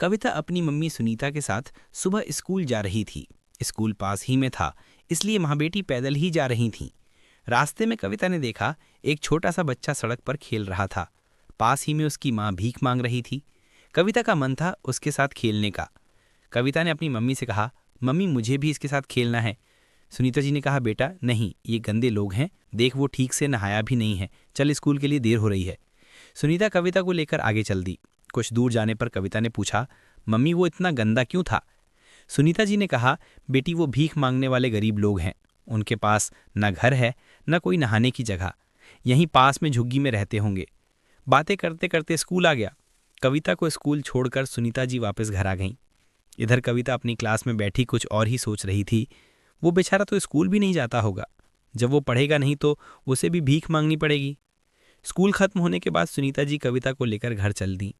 कविता अपनी मम्मी सुनीता के साथ सुबह स्कूल जा रही थी। स्कूल पास ही में था, इसलिए माँ बेटी पैदल ही जा रही थीं। रास्ते में कविता ने देखा एक छोटा सा बच्चा सड़क पर खेल रहा था। पास ही में उसकी माँ भीख मांग रही थी। कविता का मन था उसके साथ खेलने का। कविता ने अपनी मम्मी से कहा, मम्मी मुझे भी इसके साथ खेलना है। सुनीता जी ने कहा, बेटा नहीं, ये गंदे लोग हैं, देख वो ठीक से नहाया भी नहीं है, चल स्कूल के लिए देर हो रही है। सुनीता कविता को लेकर आगे चल दी। कुछ दूर जाने पर कविता ने पूछा, मम्मी वो इतना गंदा क्यों था? सुनीता जी ने कहा, बेटी वो भीख मांगने वाले गरीब लोग हैं, उनके पास न घर है न कोई नहाने की जगह, यहीं पास में झुग्गी में रहते होंगे। बातें करते करते स्कूल आ गया। कविता को स्कूल छोड़कर सुनीता जी वापस घर आ गईं। इधर कविता अपनी क्लास में बैठी कुछ और ही सोच रही थी। वो बेचारा तो स्कूल भी नहीं जाता होगा, जब वो पढ़ेगा नहीं तो उसे भी भीख मांगनी पड़ेगी। स्कूल खत्म होने के बाद सुनीता जी कविता को लेकर घर चल दी।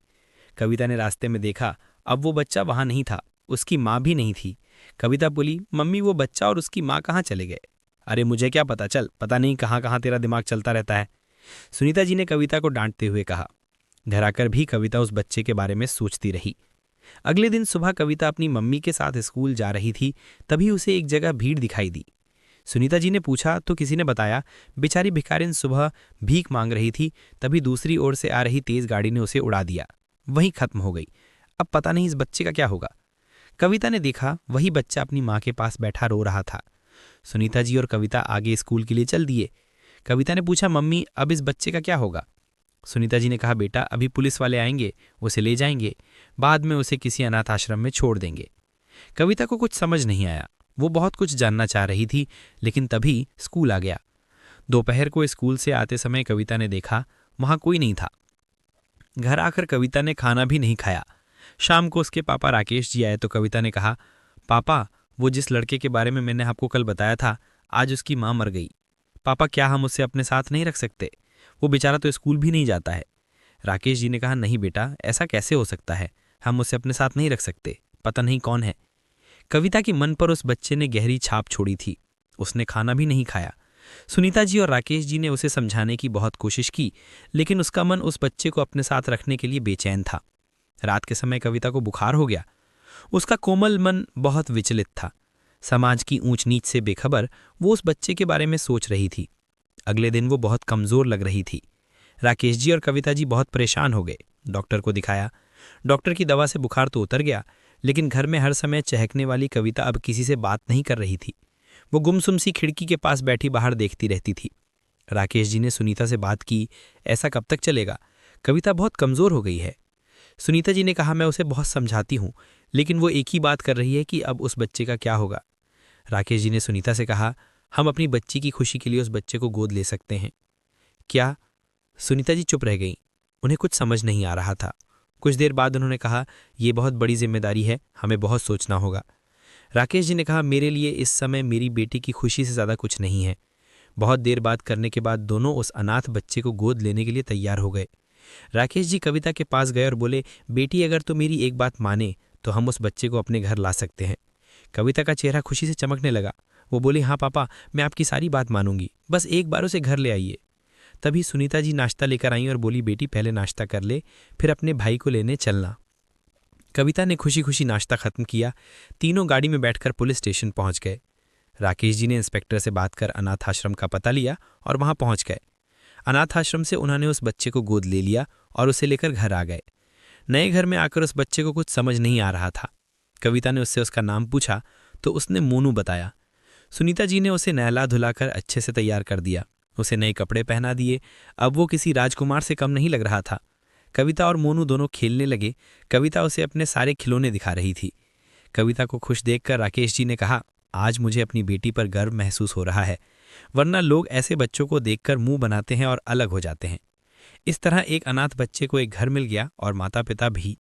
कविता ने रास्ते में देखा, अब वो बच्चा वहां नहीं था, उसकी माँ भी नहीं थी। कविता बोली, मम्मी वो बच्चा और उसकी माँ कहाँ चले गए? अरे मुझे क्या पता, चल, पता नहीं कहाँ कहाँ तेरा दिमाग चलता रहता है, सुनीता जी ने कविता को डांटते हुए कहा। घर आकर भी कविता उस बच्चे के बारे में सोचती रही। अगले दिन सुबह कविता अपनी मम्मी के साथ स्कूल जा रही थी, तभी उसे एक जगह भीड़ दिखाई दी। सुनीता जी ने पूछा तो किसी ने बताया, बेचारी भिखारिन सुबह भीख मांग रही थी, तभी दूसरी ओर से आ रही तेज गाड़ी ने उसे उड़ा दिया, वहीं खत्म हो गई। अब पता नहीं इस बच्चे का क्या होगा। कविता ने देखा वही बच्चा अपनी माँ के पास बैठा रो रहा था। सुनीता जी और कविता आगे स्कूल के लिए चल दिए। कविता ने पूछा, मम्मी अब इस बच्चे का क्या होगा? सुनीता जी ने कहा, बेटा अभी पुलिस वाले आएंगे, उसे ले जाएंगे, बाद में उसे किसी अनाथ आश्रम में छोड़ देंगे। कविता को कुछ समझ नहीं आया। वो बहुत कुछ जानना चाह रही थी, लेकिन तभी स्कूल आ गया। दोपहर को स्कूल से आते समय कविता ने देखा वहां कोई नहीं था। घर आकर कविता ने खाना भी नहीं खाया। शाम को उसके पापा राकेश जी आए तो कविता ने कहा, पापा वो जिस लड़के के बारे में मैंने आपको कल बताया था, आज उसकी माँ मर गई। पापा क्या हम उसे अपने साथ नहीं रख सकते? वो बेचारा तो स्कूल भी नहीं जाता है। राकेश जी ने कहा, नहीं बेटा, ऐसा कैसे हो सकता है, हम उसे अपने साथ नहीं रख सकते, पता नहीं कौन है। कविता के मन पर उस बच्चे ने गहरी छाप छोड़ी थी। उसने खाना भी नहीं खाया। सुनीता जी और राकेश जी ने उसे समझाने की बहुत कोशिश की, लेकिन उसका मन उस बच्चे को अपने साथ रखने के लिए बेचैन था। रात के समय कविता को बुखार हो गया। उसका कोमल मन बहुत विचलित था। समाज की ऊंच नीच से बेखबर वो उस बच्चे के बारे में सोच रही थी। अगले दिन वो बहुत कमजोर लग रही थी। राकेश जी और कविता जी बहुत परेशान हो गए। डॉक्टर को दिखाया। डॉक्टर की दवा से बुखार तो उतर गया, लेकिन घर में हर समय चहकने वाली कविता अब किसी से बात नहीं कर रही थी। वो गुमसुम सी खिड़की के पास बैठी बाहर देखती रहती थी। राकेश जी ने सुनीता से बात की, ऐसा कब तक चलेगा? कविता बहुत कमजोर हो गई है। सुनीता जी ने कहा, मैं उसे बहुत समझाती हूँ, लेकिन वो एक ही बात कर रही है कि अब उस बच्चे का क्या होगा। राकेश जी ने सुनीता से कहा, हम अपनी बच्ची की खुशी के लिए उस बच्चे को गोद ले सकते हैं क्या? सुनीता जी चुप रह गईं। उन्हें कुछ समझ नहीं आ रहा था। कुछ देर बाद उन्होंने कहा, यह बहुत बड़ी जिम्मेदारी है, हमें बहुत सोचना होगा। राकेश जी ने कहा, मेरे लिए इस समय मेरी बेटी की खुशी से ज़्यादा कुछ नहीं है। बहुत देर बात करने के बाद दोनों उस अनाथ बच्चे को गोद लेने के लिए तैयार हो गए। राकेश जी कविता के पास गए और बोले, बेटी अगर तो मेरी एक बात माने तो हम उस बच्चे को अपने घर ला सकते हैं। कविता का चेहरा खुशी से चमकने लगा। वो बोली, हाँ पापा, मैं आपकी सारी बात मानूंगी, बस एक बार उसे घर ले आइए। तभी सुनीता जी नाश्ता लेकर आई और बोली, बेटी पहले नाश्ता कर ले, फिर अपने भाई को लेने चलना। कविता ने खुशी खुशी नाश्ता खत्म किया। तीनों गाड़ी में बैठकर पुलिस स्टेशन पहुंच गए। राकेश जी ने इंस्पेक्टर से बात कर अनाथ आश्रम का पता लिया और वहां पहुंच गए। अनाथ आश्रम से उन्होंने उस बच्चे को गोद ले लिया और उसे लेकर घर आ गए। नए घर में आकर उस बच्चे को कुछ समझ नहीं आ रहा था। कविता ने उससे उसका नाम पूछा तो उसने मोनू बताया। सुनीता जी ने उसे नहला धुलाकर अच्छे से तैयार कर दिया, उसे नए कपड़े पहना दिए। अब वो किसी राजकुमार से कम नहीं लग रहा था। कविता और मोनू दोनों खेलने लगे। कविता उसे अपने सारे खिलौने दिखा रही थी। कविता को खुश देखकर राकेश जी ने कहा, आज मुझे अपनी बेटी पर गर्व महसूस हो रहा है, वरना लोग ऐसे बच्चों को देखकर मुंह बनाते हैं और अलग हो जाते हैं। इस तरह एक अनाथ बच्चे को एक घर मिल गया और माता पिता भी